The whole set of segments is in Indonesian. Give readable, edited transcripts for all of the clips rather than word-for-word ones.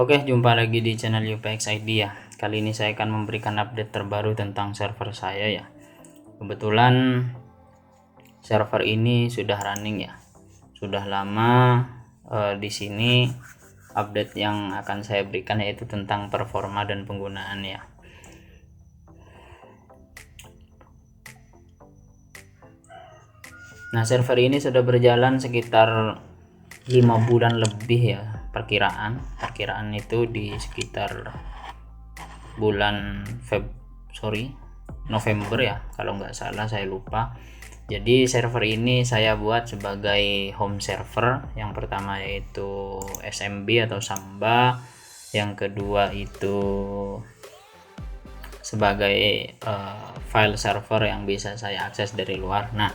Oke, jumpa lagi di channel UPX ID ya. Kali ini saya akan memberikan update terbaru tentang server saya ya. Kebetulan server ini sudah running ya. Sudah lama di sini update yang akan saya berikan yaitu tentang performa dan penggunaan ya. Nah, server ini sudah berjalan sekitar 5 bulan lebih ya, perkiraan itu di sekitar bulan November ya kalau nggak salah, saya lupa. Jadi server ini saya buat sebagai home server. Yang pertama yaitu SMB atau Samba, yang kedua itu sebagai file server yang bisa saya akses dari luar. Nah,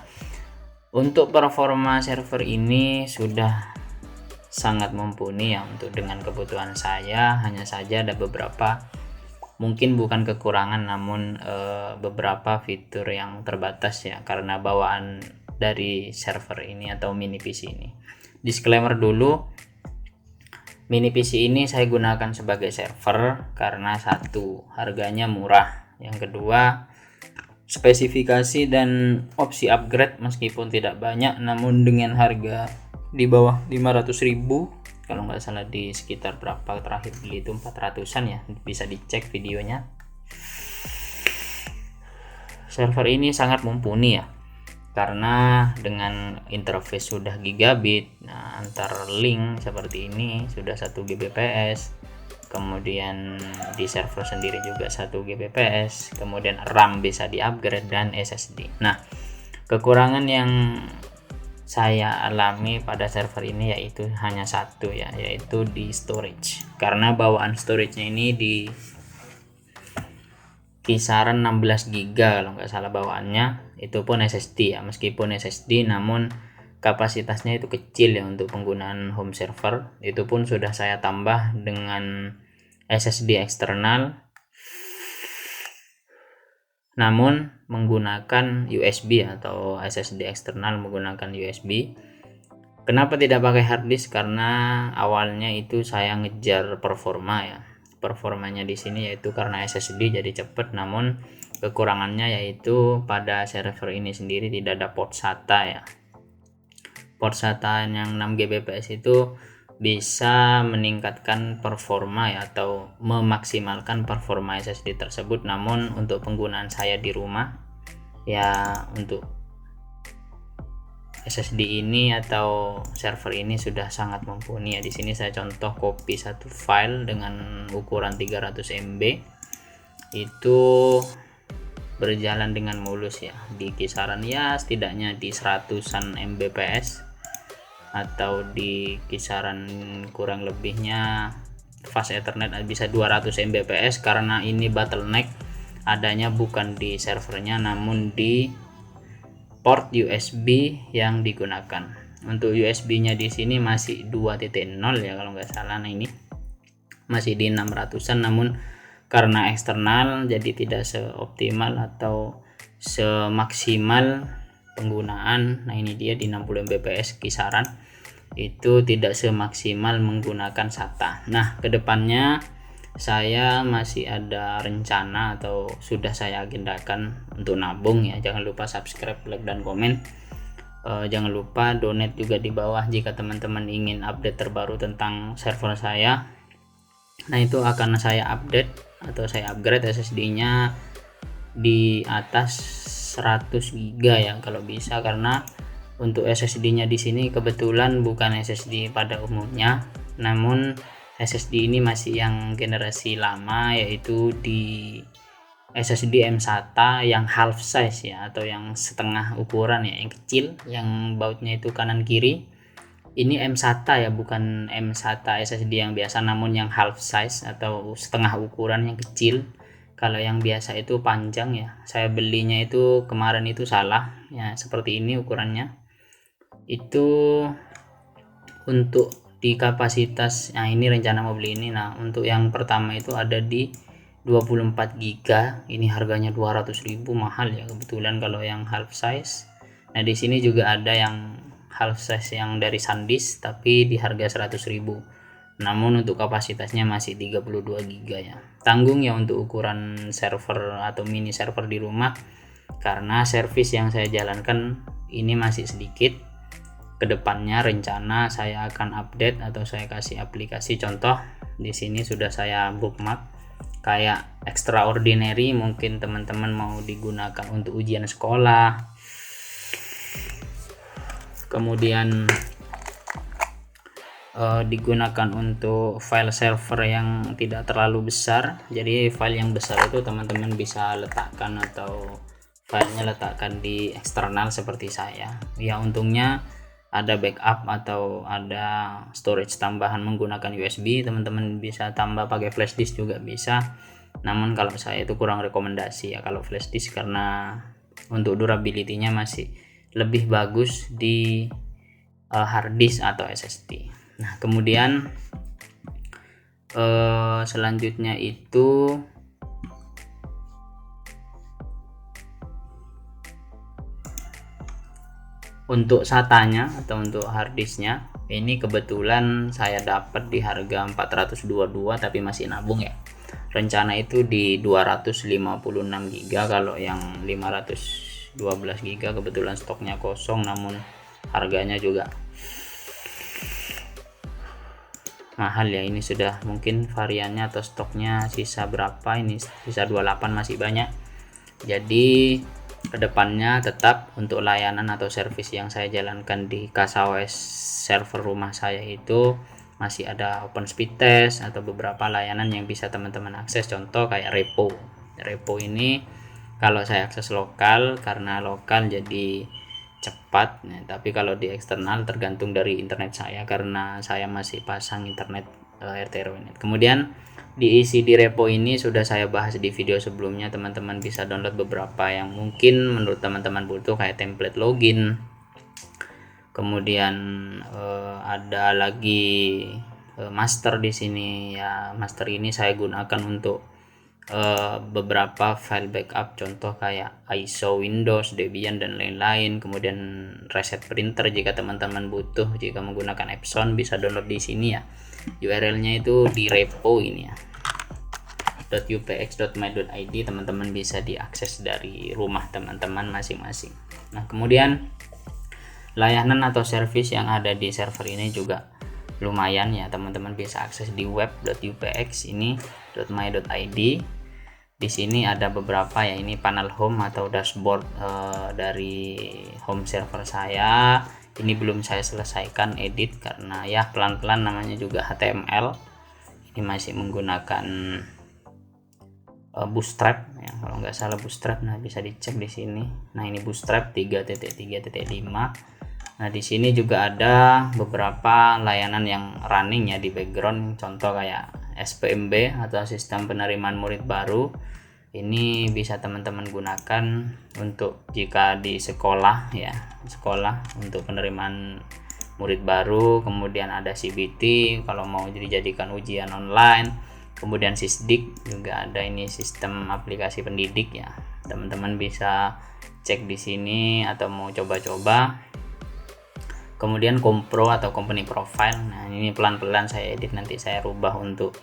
untuk performa server ini sudah sangat mumpuni ya untuk dengan kebutuhan saya. Hanya saja ada beberapa, mungkin bukan kekurangan, namun beberapa fitur yang terbatas ya karena bawaan dari server ini atau mini PC ini. Disclaimer dulu, mini PC ini saya gunakan sebagai server karena satu, harganya murah, yang kedua, spesifikasi dan opsi upgrade meskipun tidak banyak, namun dengan harga di bawah 500.000, kalau nggak salah di sekitar berapa terakhir beli itu 400-an ya, bisa dicek videonya. Server ini sangat mumpuni ya karena dengan interface sudah gigabit. Nah, antar link seperti ini sudah 1 Gbps, kemudian di server sendiri juga 1 Gbps, kemudian RAM bisa di-upgrade dan SSD. Nah, kekurangan yang saya alami pada server ini yaitu hanya satu ya, yaitu di storage. Karena bawaan storage-nya ini di kisaran 16 GB kalau nggak salah bawaannya, itu pun SSD ya, meskipun SSD namun kapasitasnya itu kecil ya untuk penggunaan home server. Itu pun sudah saya tambah dengan SSD eksternal namun menggunakan USB atau SSD eksternal menggunakan USB. Kenapa tidak pakai harddisk? Karena awalnya itu saya ngejar performa ya. Performanya di sini yaitu karena SSD jadi cepet, namun kekurangannya yaitu pada server ini sendiri tidak ada port SATA ya. Port SATA yang 6 Gbps itu bisa meningkatkan performa ya, atau memaksimalkan performa SSD tersebut. Namun untuk penggunaan saya di rumah ya, untuk SSD ini atau server ini sudah sangat mumpuni ya. Di sini saya contoh copy satu file dengan ukuran 300 MB itu berjalan dengan mulus ya, di kisaran ya setidaknya di 100-an Mbps atau di kisaran kurang lebihnya fast Ethernet bisa 200 Mbps karena ini bottleneck adanya bukan di servernya namun di port USB yang digunakan. Untuk USB-nya di sini masih 2.0 ya kalau nggak salah. Nah, ini masih di 600-an, namun karena eksternal jadi tidak seoptimal atau semaksimal penggunaan. Nah, ini dia di 60 Mbps kisaran, itu tidak semaksimal menggunakan SATA. Nah, kedepannya saya masih ada rencana atau sudah saya agendakan untuk nabung ya. Jangan lupa subscribe, like, dan komen. Jangan lupa donate juga di bawah jika teman-teman ingin update terbaru tentang server saya. Nah, itu akan saya update atau saya upgrade SSD-nya di atas 100 GB ya kalau bisa, karena untuk SSD-nya di sini kebetulan bukan SSD pada umumnya, namun SSD ini masih yang generasi lama, yaitu di SSD M-SATA yang half size ya, atau yang setengah ukuran ya, yang kecil, yang bautnya itu kanan kiri. Ini M-SATA ya, bukan M-SATA SSD yang biasa, namun yang half size atau setengah ukuran yang kecil. Kalau yang biasa itu panjang ya. Saya belinya itu kemarin itu salah ya, seperti ini ukurannya. Itu untuk di kapasitas, nah ini rencana mau beli ini. Nah, untuk yang pertama itu ada di 24 GB, ini harganya 200.000, mahal ya kebetulan kalau yang half size. Nah, di sini juga ada yang half size yang dari SanDisk tapi di harga 100.000. namun untuk kapasitasnya masih 32 GB ya. Tanggung ya untuk ukuran server atau mini server di rumah, karena servis yang saya jalankan ini masih sedikit. Kedepannya rencana saya akan update atau saya kasih aplikasi contoh. Di sini sudah saya bookmark kayak extraordinary, mungkin teman-teman mau digunakan untuk ujian sekolah, kemudian digunakan untuk file server yang tidak terlalu besar. Jadi file yang besar itu teman-teman bisa letakkan atau filenya letakkan di eksternal seperti saya ya. Untungnya ada backup atau ada storage tambahan menggunakan USB, teman-teman bisa tambah pakai flash disk juga bisa. Namun kalau saya itu kurang rekomendasi ya kalau flash disk, karena untuk durability-nya masih lebih bagus di hard disk atau SSD. Nah, kemudian selanjutnya itu untuk SATA-nya atau untuk harddisknya, ini kebetulan saya dapat di harga 422 tapi masih nabung ya. Rencana itu di 256 GB, kalau yang 512 GB kebetulan stoknya kosong, namun harganya juga mahal ya. Ini sudah mungkin variannya atau stoknya sisa berapa, ini sisa 28, masih banyak. Jadi kedepannya tetap untuk layanan atau servis yang saya jalankan di CasaOS server rumah saya itu masih ada open speed test atau beberapa layanan yang bisa teman-teman akses, contoh kayak repo ini kalau saya akses lokal, karena lokal jadi cepat nah, tapi kalau di eksternal tergantung dari internet saya, karena saya masih pasang internet RT RW. Kemudian diisi di repo ini sudah saya bahas di video sebelumnya, teman-teman bisa download beberapa yang mungkin menurut teman-teman butuh kayak template login. Kemudian ada lagi master di sini ya. Master ini saya gunakan untuk beberapa file backup, contoh kayak ISO Windows, Debian dan lain-lain. Kemudian reset printer jika teman-teman butuh, jika menggunakan Epson bisa download di sini ya. URL-nya itu di repo ini ya, .upx.my.id, teman-teman bisa diakses dari rumah teman-teman masing-masing. Nah, kemudian layanan atau service yang ada di server ini juga lumayan ya, teman-teman bisa akses di web.upx ini .my.id. Di sini ada beberapa ya, ini panel home atau dashboard dari home server saya. Ini belum saya selesaikan edit karena ya pelan-pelan, namanya juga HTML. Ini masih menggunakan Bootstrap ya, kalau nggak salah Bootstrap. Nah, bisa dicek di sini. Nah, ini Bootstrap 3.3.5. Nah, di sini juga ada beberapa layanan yang running ya di background, contoh kayak SPMB atau sistem penerimaan murid baru. Ini bisa teman-teman gunakan untuk jika di sekolah ya, sekolah untuk penerimaan murid baru. Kemudian ada CBT kalau mau dijadikan ujian online. Kemudian Sisdik juga ada, ini sistem aplikasi pendidik ya. Teman-teman bisa cek di sini atau mau coba-coba. Kemudian Kompro atau company profile. Nah, ini pelan-pelan saya edit, nanti saya rubah untuk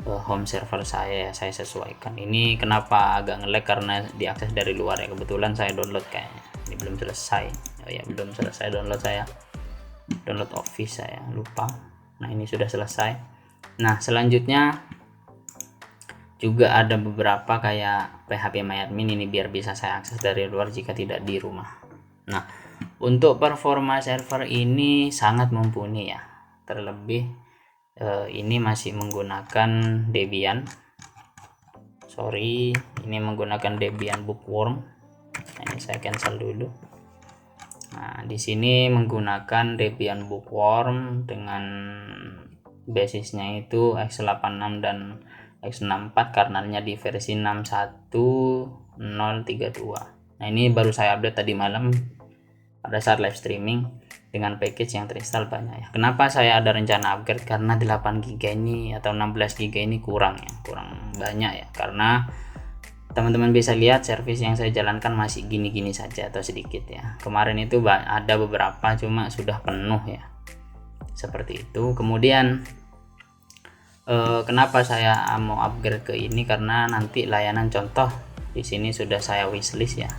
home server saya ya, saya sesuaikan. Ini kenapa agak nge-lag karena diakses dari luar ya. Kebetulan saya download kayaknya. Ini belum selesai. Oh ya, belum selesai download saya. Download Office saya lupa. Nah, ini sudah selesai. Nah, selanjutnya juga ada beberapa kayak PHP MyAdmin, ini biar bisa saya akses dari luar jika tidak di rumah. Nah, untuk performa server ini sangat mumpuni ya. Terlebih ini masih menggunakan Debian. Ini menggunakan Debian Bookworm. Nah, ini saya cancel dulu. Nah, di sini menggunakan Debian Bookworm dengan basisnya itu x86 dan x64, kernelnya di versi 61032. Nah, ini baru saya update tadi malam pada saat live streaming dengan package yang terinstall banyak ya. Kenapa saya ada rencana upgrade? Karena 8 GB ini atau 16 GB ini kurang ya, kurang banyak ya. Karena teman-teman bisa lihat service yang saya jalankan masih gini-gini saja atau sedikit ya. Kemarin itu ada beberapa cuma sudah penuh ya, seperti itu. Kemudian Kenapa saya mau upgrade ke ini, karena nanti layanan contoh di sini sudah saya wishlist ya.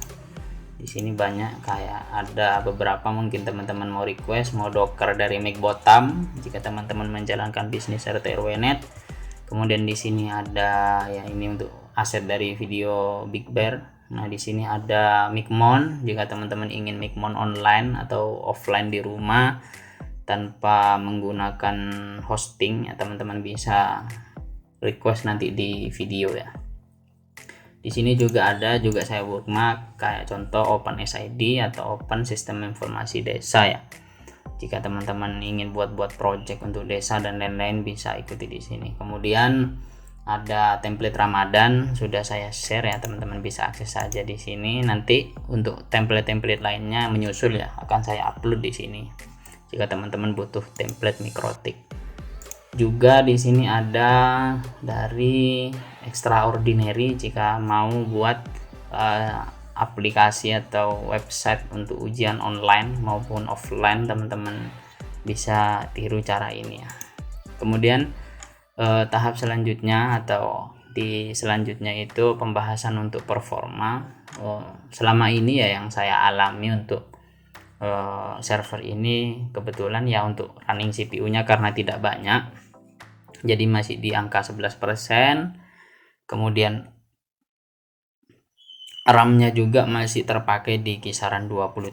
Di sini banyak, kayak ada beberapa mungkin teman-teman mau request mau Docker dari Micbotam jika teman-teman menjalankan bisnis RT/RW-net. Kemudian di sini ada ya, ini untuk aset dari video Big Bear. Nah, di sini ada Micmon jika teman-teman ingin Micmon online atau offline di rumah tanpa menggunakan hosting ya, teman-teman bisa request nanti di video ya. Di sini juga ada saya bookmark kayak contoh OpenSID atau Open Sistem Informasi Desa ya. Jika teman-teman ingin buat project untuk desa dan lain-lain bisa ikuti di sini. Kemudian ada template Ramadan sudah saya share ya, teman-teman bisa akses saja di sini. Nanti untuk template lainnya menyusul ya, akan saya upload di sini. Jika teman-teman butuh template Mikrotik. Juga di sini ada dari Extraordinary jika mau buat aplikasi atau website untuk ujian online maupun offline, teman-teman bisa tiru cara ini ya. Kemudian tahap selanjutnya atau di selanjutnya itu pembahasan untuk performa. Selama ini ya yang saya alami untuk server ini kebetulan ya, untuk running CPU-nya karena tidak banyak jadi masih di angka 11%. Kemudian RAM-nya juga masih terpakai di kisaran 23%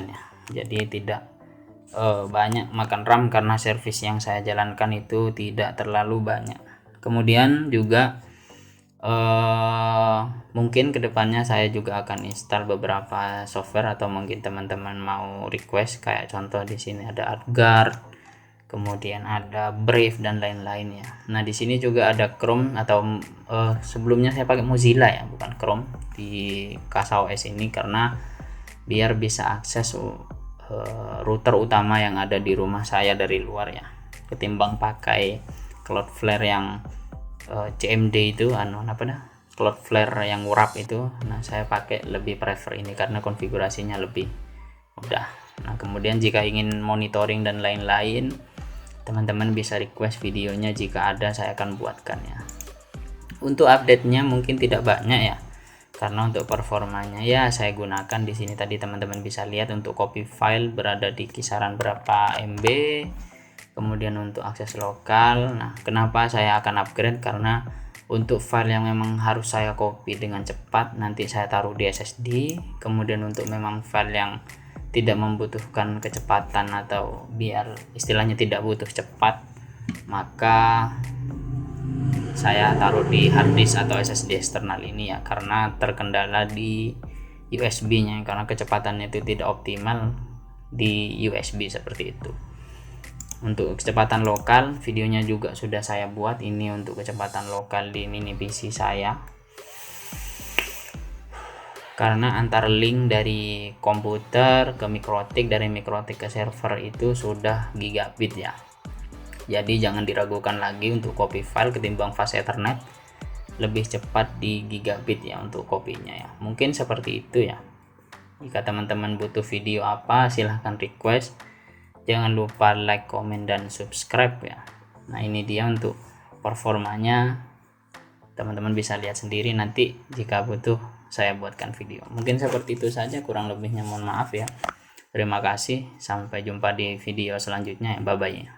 ya, jadi tidak banyak makan RAM karena service yang saya jalankan itu tidak terlalu banyak. Kemudian juga mungkin kedepannya saya juga akan install beberapa software atau mungkin teman-teman mau request kayak contoh di sini ada ArtGuard, kemudian ada Brave dan lain-lain ya. Nah, di sini juga ada Chrome atau sebelumnya saya pakai Mozilla ya, bukan Chrome di CasaOS ini karena biar bisa akses router utama yang ada di rumah saya dari luar ya, ketimbang pakai Cloudflare yang CMD itu Cloudflare yang wrap itu. Nah, saya pakai lebih prefer ini karena konfigurasinya lebih mudah. Nah, kemudian jika ingin monitoring dan lain-lain, teman-teman bisa request videonya, jika ada saya akan buatkan ya. Untuk update-nya mungkin tidak banyak ya, karena untuk performanya ya saya gunakan di sini tadi teman-teman bisa lihat untuk copy file berada di kisaran berapa MB. Kemudian untuk akses lokal, nah kenapa saya akan upgrade, karena untuk file yang memang harus saya copy dengan cepat nanti saya taruh di SSD. Kemudian untuk memang file yang tidak membutuhkan kecepatan atau biar istilahnya tidak butuh cepat, maka saya taruh di hard disk atau SSD eksternal ini ya, karena terkendala di USB nya karena kecepatannya itu tidak optimal di USB seperti itu. Untuk kecepatan lokal videonya juga sudah saya buat, ini untuk kecepatan lokal di mini PC saya, karena antar link dari komputer ke Mikrotik, dari Mikrotik ke server itu sudah gigabit ya. Jadi jangan diragukan lagi untuk copy file ketimbang fast Ethernet, lebih cepat di gigabit ya untuk kopinya ya. Mungkin seperti itu ya. Jika teman-teman butuh video apa silahkan request. Jangan lupa like, komen, dan subscribe ya. Nah, ini dia untuk performanya. Teman-teman bisa lihat sendiri nanti jika butuh saya buatkan video. Mungkin seperti itu saja, kurang lebihnya mohon maaf ya. Terima kasih, sampai jumpa di video selanjutnya ya. Bye bye.